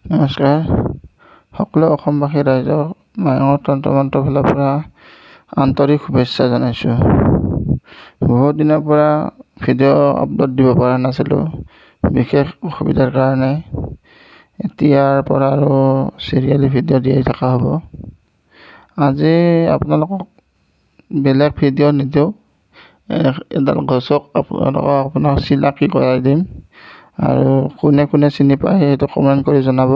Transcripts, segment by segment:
নমস্কাৰ। সকলো অসমবাসী ৰাইজক মায়ঙৰ তন্ত্ৰ ফালৰ পৰা আন্তৰিক শুভেচ্ছা জনাইছোঁ। বহুত দিনৰ পৰা ভিডিঅ' আপলোড দিব পৰা নাছিলোঁ, বিশেষ অসুবিধাৰ কাৰণে। এতিয়াৰ পৰা আৰু চিৰিয়েলি ভিডিঅ' দিয়ে থকা হ'ব। আজি আপোনালোকক বেলেগ ভিডিঅ' নিদিওঁ, এডাল গছক আপোনাক চিনাকি কৰাই দিম। আৰু কোনে কোনে চিনি পায় সেইটো কমেণ্ট কৰি জনাব।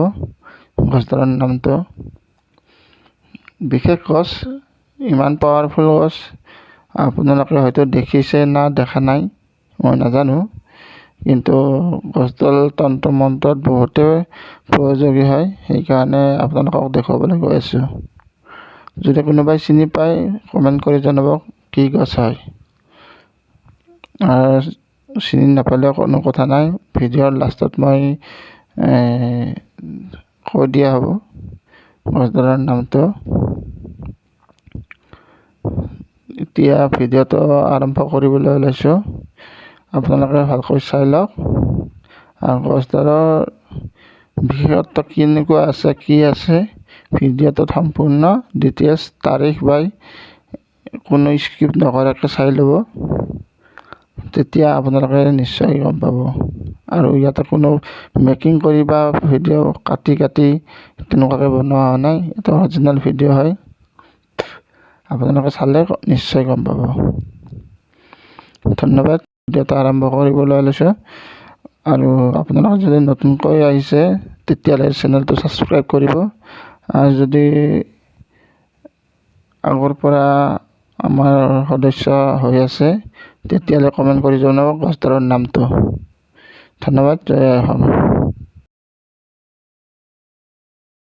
গছডালৰ নামটো বিশেষ গছ, ইমান পাৱাৰফুল গছ আপোনালোকে হয়তো দেখিছে না দেখা নাই মই নাজানো, কিন্তু গছডাল তন্ত্ৰ মন্ত্ৰত বহুতে প্ৰয়োজনীয় হয়। সেইকাৰণে আপোনালোকক দেখুৱাবলৈ গৈ আছোঁ। যদি কোনোবাই চিনি পায় কমেণ্ট কৰি জনাব কি গছ হয়। আৰু চিনি নাপালেও কোনো কথা নাই, ভিডিঅ'ৰ লাষ্টত মই কৈ দিয়া হ'ব গছডালৰ নামটো। এতিয়া ভিডিঅ'টো আৰম্ভ কৰিবলৈ ওলাইছোঁ, আপোনালোকে ভালকৈ চাই লওক। আৰু গছডালৰ বিশেষত্ব কেনেকুৱা আছে কি আছে ভিডিঅ'টোত সম্পূৰ্ণ ডিটেইলছ তাৰিখ বাই কোনো স্কিপ নকৰাকৈ চাই ল'ব, তেতিয়া আপোনালোকে নিশ্চয় গম পাব। আৰু ইয়াতে কোনো মেকিং কৰি বা ভিডিঅ' কাটি তেনেকুৱাকৈ বনোৱা হোৱা নাই, এটা অৰিজিনেল ভিডিঅ' হয়। আপোনালোকে চালে নিশ্চয় গম পাব। ধন্যবাদ। ভিডিঅ'টো আৰম্ভ কৰিবলৈ ওলাইছোঁ। আৰু আপোনালোকে যদি নতুনকৈ আহিছে তেতিয়াহ'লে চেনেলটো ছাবস্ক্ৰাইব কৰিব। আৰু যদি আগৰ পৰা আমাৰ সদস্য হৈ আছে তেতিয়াহ'লে কমেণ্ট কৰি জনাব গছডালৰ নামটো। ধন্যবাদ। জয় অসম।